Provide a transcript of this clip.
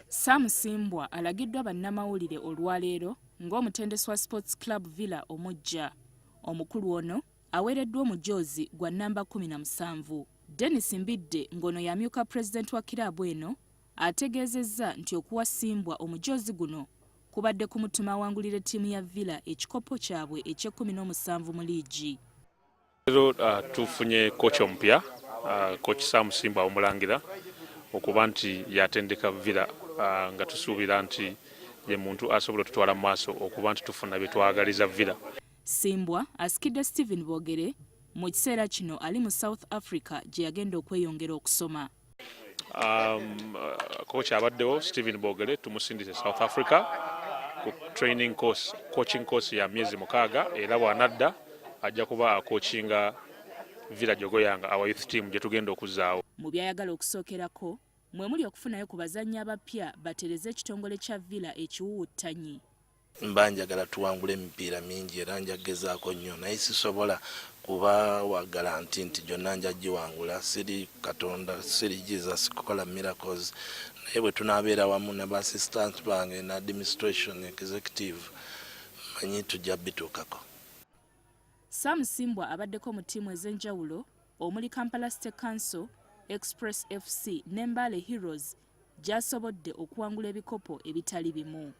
Sam Simbwa alagiddwa bannamawulire olwaleero ng'omutendesi wa Sports Club Villa omuggya. Omukulu ono aweereddwa omujoozi gwa nnamba 17. Dennis Mbidde ng'ono yamyuka pulezidenti wa kiraabu eno ategeezezza nti okuwa Simbwa omujoozi guno kubadde kumutuma awangulira ttiimu ya Villa ekikopo kyabwe ekye-17 mu liigi. Leero tufunye kooki omupya, kooki Sam Simbwa omulangira okuba nti yatendeka Villa nga tusuubira nti ye muntu asobola tutwala mu maaso okuba nti tufuna bye twagaliza Villa. Simbwa asikidde Stephen Bogere mu kiseera kino ali mu South Africa gye yagenda okweyongera okusoma. Kooki abaddewo Stephen Bogere tumusindise South Africa ku training course, coaching course ya myezi 6 era bw'anadda ajja kuba akookinga Villa Jogoyanga our youth team gye tugenda okuzaawo. Mu byayagala okusookerako mwe muli okufunayo ku bazannyi abapya batereze ekitongole kya Villa ekiwuwuttanyi. Mba njagala tuwangula emipiira mingi era njagezaako nnyo naye sisobola kuba wagala nti gyonna nja giwangula. Siri Katonda, siri Jesus kukola miracles, naye bwe tunaabeera wamu ne ba-assistant bange na administration executive manyi tujja bituukako. Sam Simbwa abaddeko mu ttiimu ez'enjawulo omuli Kampala State Council, Express FC ne Mbale Heroes gy'asobodde okuwangula ebikopo ebitali bimu.